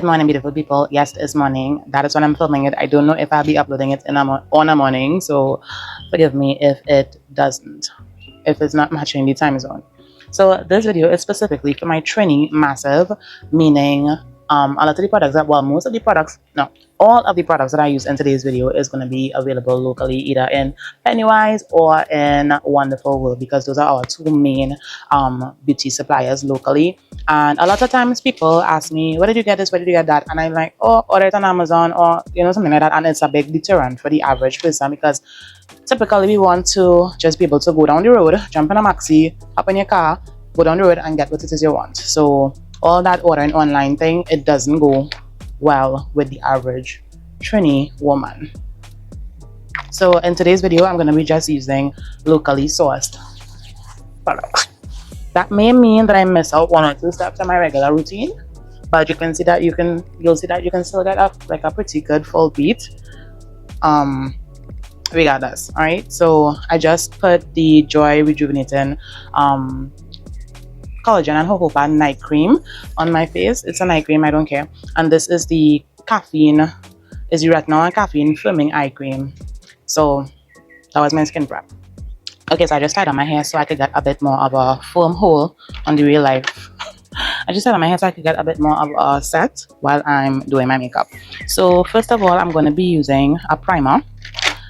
Good morning, beautiful people. Yes, it's morning. That is when I'm filming it. I don't know if I'll be uploading it on a morning, so forgive me if it doesn't, if it's not matching the time zone. So this video is specifically for my Trini massive, meaning a lot of the products that, well, most of the products, no, all of the products that I use in today's video is going to be available locally, either in Pennywise or in Wonderful World, because those are our two main beauty suppliers locally. And a lot of times people ask me, where did you get this, where did you get that? And I'm like, oh, order it on Amazon, or something like that. And it's a big deterrent for the average person, because typically we want to just be able to go down the road, jump in a maxi, hop in your car, go down the road and get what it is you want. So all that ordering online thing, it doesn't go well with the average Trini woman. So in today's video, I'm going to be just using locally sourced products. That may mean that I miss out one or two steps in my regular routine, but you can see that you'll see that you can still get a pretty good full beat. Regardless. All right, so I just put the Joy Rejuvenating collagen and jojoba night cream on my face. It's a night cream, I don't care. And this is the retinol and caffeine firming eye cream. So that was my skin prep. Okay, so I just tied on my hair so I could get a bit more of a firm hold on the real life. I just tied on my hair so I could get a bit more of a set while I'm doing my makeup. So first of all, I'm going to be using a primer.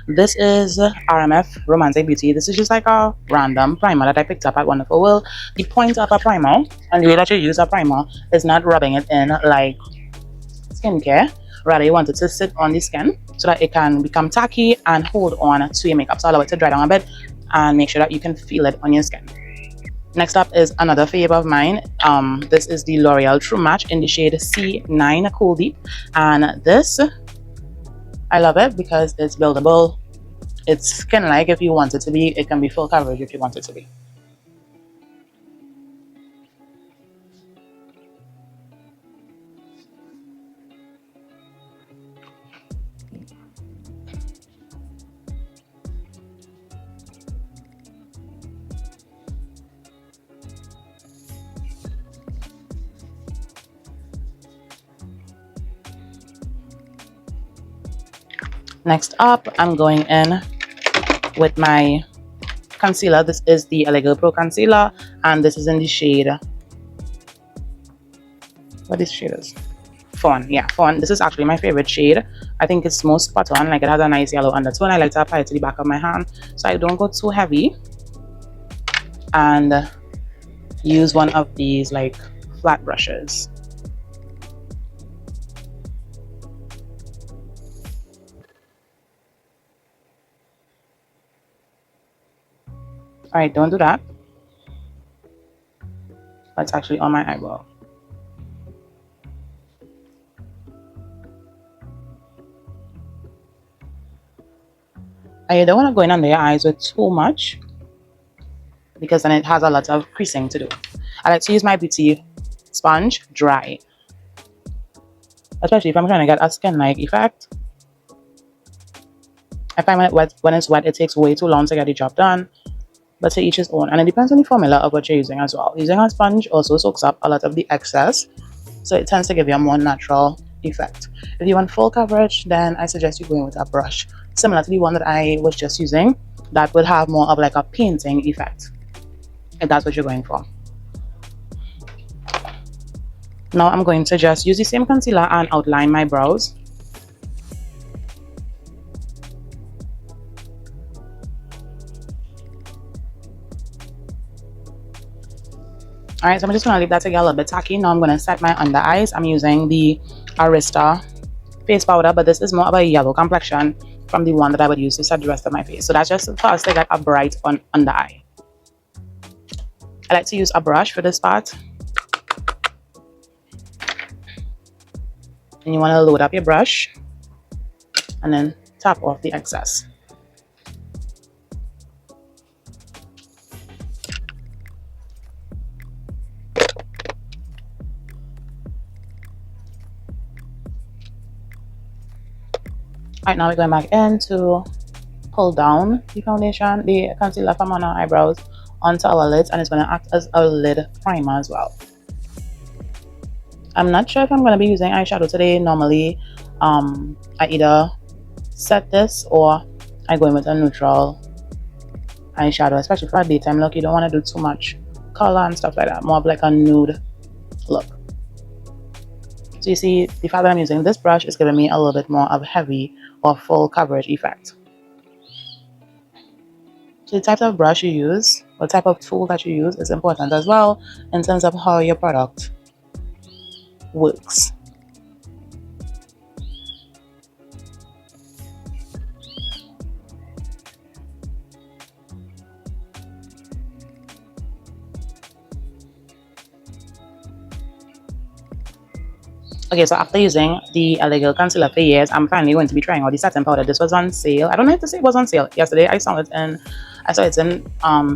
This is RMF Romantic Beauty. This is just like a random primer that I picked up at Wonderful World. The point of a primer, and the way that you use a primer, is not rubbing it in like skincare. Rather, you want it to sit on the skin so that it can become tacky and hold on to your makeup. So allow it to dry down a bit and make sure that you can feel it on your skin. Next up is another favorite of mine. This is the L'Oreal True Match in the shade C9 Cool Deep. And this, I love it because it's buildable. It's skin-like if you want it to be. It can be full coverage if you want it to be. Next up, I'm going in with my concealer. This is the Allegro Pro Concealer, and this is in the shade, what this shade is? Fawn. Yeah, Fawn. This is actually my favorite shade. I think it's most spot on. Like, it has a nice yellow undertone. I like to apply it to the back of my hand so I don't go too heavy, and use one of these like flat brushes. All right, don't do that. That's actually on my eyebrow. And you don't want to go in under your eyes with too much, because then it has a lot of creasing to do. I like to use my beauty sponge dry, especially if I'm trying to get a skin-like effect. I find when it's wet, it takes way too long to get the job done. But to each his own, and it depends on the formula of what you're using as well. Using a sponge also soaks up a lot of the excess, so it tends to give you a more natural effect. If you want full coverage, then I suggest you going with a brush similar to the one that I was just using, that would have more of like a painting effect, if that's what you're going for. Now I'm going to just use the same concealer and outline my brows. Alright, so I'm just going to leave that to get a little bit tacky. Now I'm going to set my under eyes. I'm using the Arista face powder, but this is more of a yellow complexion from the one that I would use to set the rest of my face. So that's just for us to get a bright under eye. I like to use a brush for this part. And you want to load up your brush and then tap off the excess. Alright, now we're going back in to pull down the concealer from on our eyebrows onto our lids, and it's going to act as a lid primer as well. I'm not sure if I'm going to be using eyeshadow today. Normally, I either set this or I go in with a neutral eyeshadow, especially for a daytime look. You don't want to do too much color and stuff like that. More of like a nude look. So you see, the fact that I'm using this brush is giving me a little bit more of heavy or full coverage effect. So the type of brush you use, or type of tool that you use is important as well in terms of how your product works. Okay, so after using the Illegal Concealer for years, I'm finally going to be trying out the satin powder. This was on sale. I don't know if to say it was on sale. Yesterday I saw it in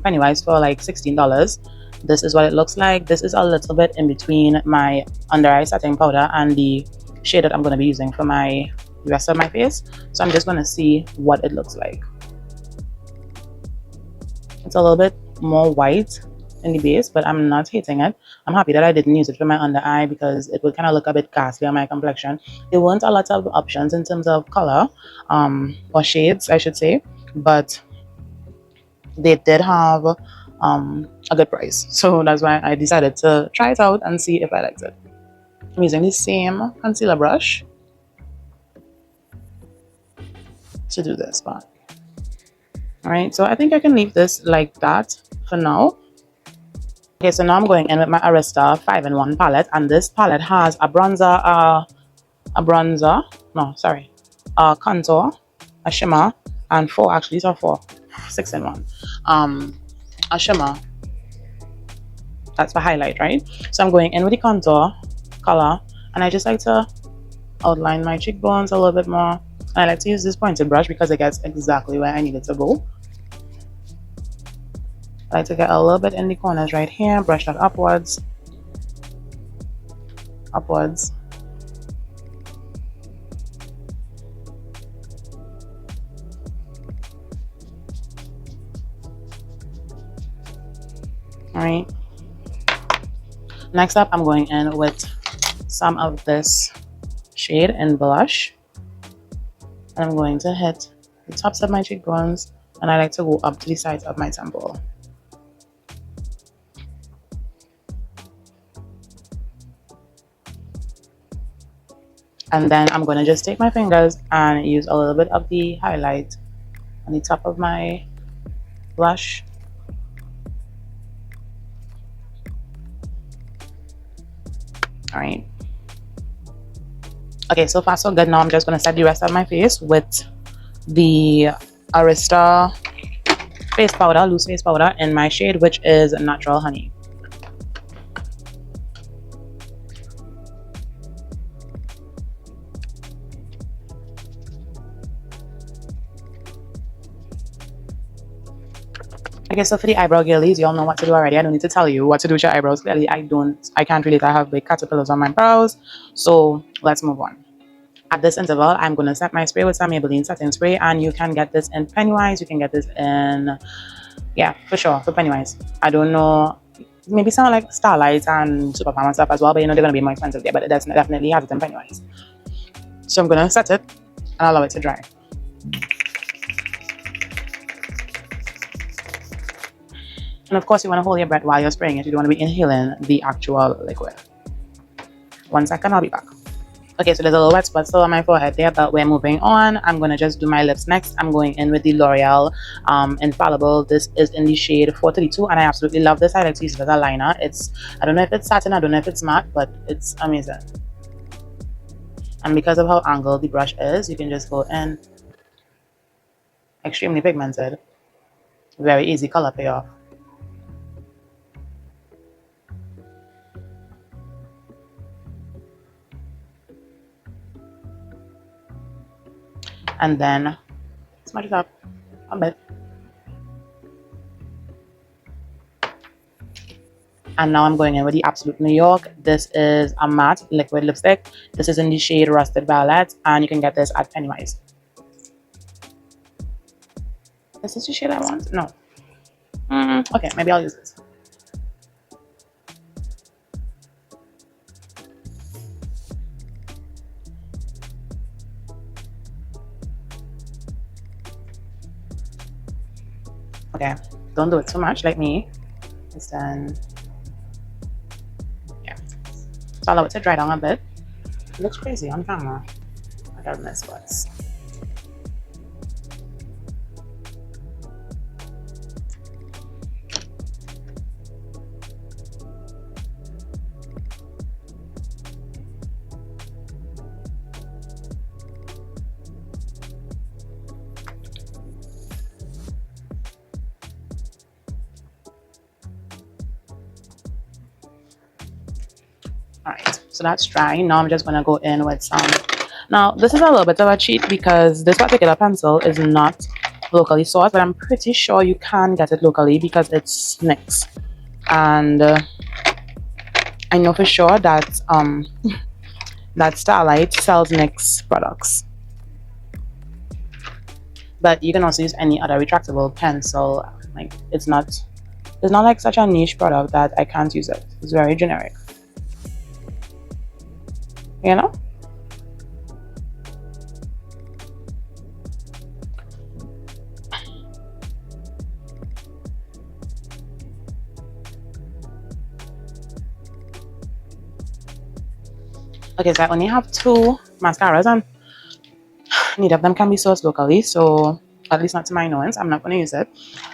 Pennywise for like $16. This is what it looks like. This is a little bit in between my under eye setting powder and the shade that I'm going to be using for the rest of my face. So I'm just going to see what it looks like. It's a little bit more white in the base, but I'm not hating it. I'm happy that I didn't use it for my under eye because it would kind of look a bit ghastly on my complexion. There weren't a lot of options in terms of color, or shades, I should say, but they did have a good price. So that's why I decided to try it out and see if I liked it. I'm using the same concealer brush to do this part. All right, so I think I can leave this like that for now. Okay, so now I'm going in with my Arista 5-in-1 palette, and this palette has a contour, a shimmer, and four, actually these are 6-in-1. A shimmer, that's for highlight, right? So I'm going in with the contour color, and I just like to outline my cheekbones a little bit more. And I like to use this pointed brush because it gets exactly where I need it to go. I like to get a little bit in the corners right here, brush that upwards. Upwards. Alright. Next up, I'm going in with some of this shade in blush. And I'm going to hit the tops of my cheekbones, and I like to go up to the sides of my temple. And then I'm going to just take my fingers and use a little bit of the highlight on the top of my blush. All right. Okay, so far so good. Now I'm just going to set the rest of my face with the Arista face powder, loose face powder in my shade, which is Natural Honey. Okay, so for the eyebrow girlies, you all know what to do already. I don't need to tell you what to do with your eyebrows. Clearly, I can't relate. I have big caterpillars on my brows. So let's move on. At this interval, I'm going to set my spray with some Maybelline setting spray, and you can get this in Pennywise. You can get this in, yeah, for sure, for Pennywise. I don't know, maybe some like Starlight and Superfam and stuff as well, but you know they're going to be more expensive there, but it definitely has it in Pennywise. So I'm going to set it and allow it to dry. And of course, you want to hold your breath while you're spraying it. You don't want to be inhaling the actual liquid. 1 second, I'll be back. Okay, so there's a little wet spot still on my forehead there, but we're moving on. I'm going to just do my lips next. I'm going in with the L'Oreal Infallible. This is in the shade 432, and I absolutely love this. I like to use it as a liner. I don't know if it's satin, I don't know if it's matte, but it's amazing. And because of how angled the brush is, you can just go in. Extremely pigmented. Very easy color payoff. And then smudge it up a bit. And now I'm going in with the Absolute New York. This is a matte liquid lipstick. This is in the shade Rusted Violet, and you can get this at Pennywise. Is this the shade I want? No. Okay, maybe I'll use this. Okay, don't do it too much like me. Just then, yeah. So allow it to dry down a bit. It looks crazy on camera. I don't miss what's. Alright, so that's dry. Now I'm just gonna go in with some. Now this is a little bit of a cheat because this particular pencil is not locally sourced, but I'm pretty sure you can get it locally because it's NYX, and I know for sure that that Starlight sells NYX products. But you can also use any other retractable pencil. Like it's not like such a niche product that I can't use it. It's very generic. You know? Okay, so I only have 2 mascaras and neither of them can be sourced locally, so at least not to my knowledge. I'm not going to use it,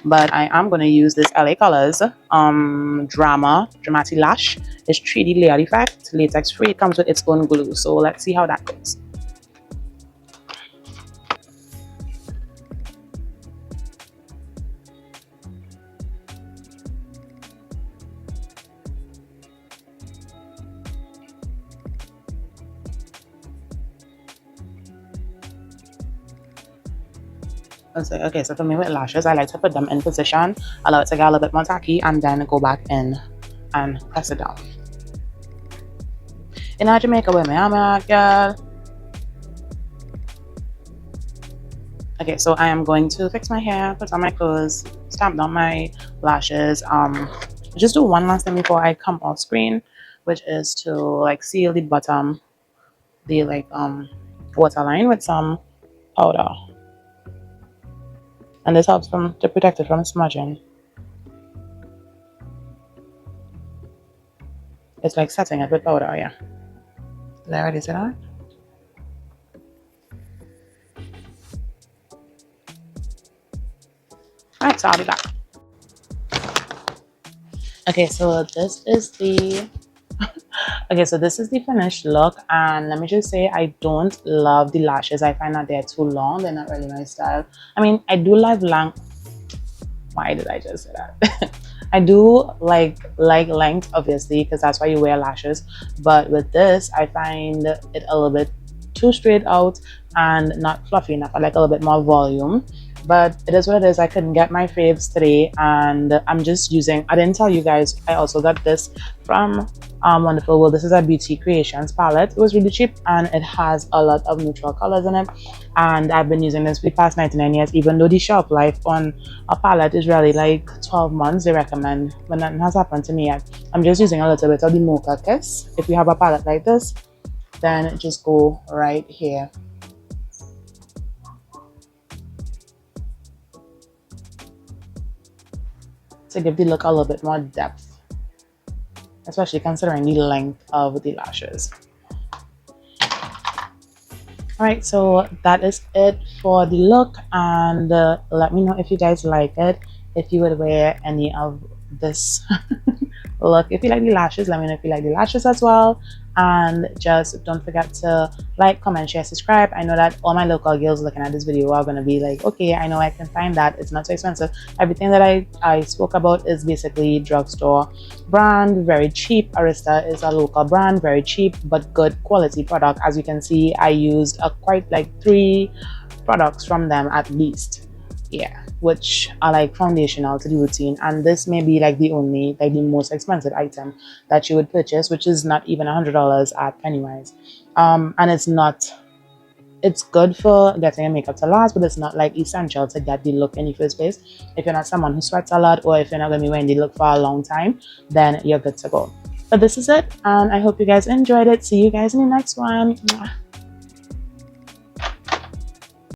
but I am going to use this LA Colors Dramatic Lash. It's 3D layer effect, latex free. It comes with its own glue, so let's see how that goes. Okay, so for me with lashes, I like to put them in position, allow it to get a little bit more tacky, and then go back in and press it down. In Jamaica, where I'm at, girl. Okay, so I am going to fix my hair, put on my clothes, stamp down my lashes. Just do one last thing before I come off screen, which is to like seal the bottom, the waterline with some powder. And this helps to protect it from smudging. It's like setting it with powder, yeah. Did I already say that? Alright, so I'll be back. Okay, so this is the this is the finished look, and let me just say I don't love the lashes. I find that they're too long. They're not really my style. I mean, I do love long. Why did I just say that? I do like length, obviously, because that's why you wear lashes. But with this, I find it a little bit too straight out and not fluffy enough. I like a little bit more volume. But it is what it is. I couldn't get my faves today, and I'm just using. I didn't tell you guys. I also got this from Wonderful World. This is a Beauty Creations palette. It was really cheap, and it has a lot of neutral colors in it. And I've been using this for the past 99 years. Even though the shelf life on a palette is really like 12 months, they recommend. But nothing has happened to me yet. I'm just using a little bit of the Mocha Kiss. If you have a palette like this, then just go right here. To give the look a little bit more depth, especially considering the length of the lashes. Alright, so that is it for the look, and let me know if you guys like it, if you would wear any of this look. If you like the lashes, let me know if you like the lashes as well. And just don't forget to like, comment, share, subscribe. I know that all my local girls looking at this video are going to be like, okay, I know I can find that. It's not so expensive. Everything that I spoke about is basically drugstore brand, very cheap. Arista is a local brand, very cheap but good quality product. As you can see, I used quite like 3 products from them at least. Yeah, which are like foundational to the routine, and this may be like the only, like the most expensive item that you would purchase, which is not even $100 at Pennywise. And it's good for getting your makeup to last, but it's not like essential to get the look in the first place. If you're not someone who sweats a lot, or if you're not going to be wearing the look for a long time, then you're good to go. But this is it, and I hope you guys enjoyed it. See you guys in the next one.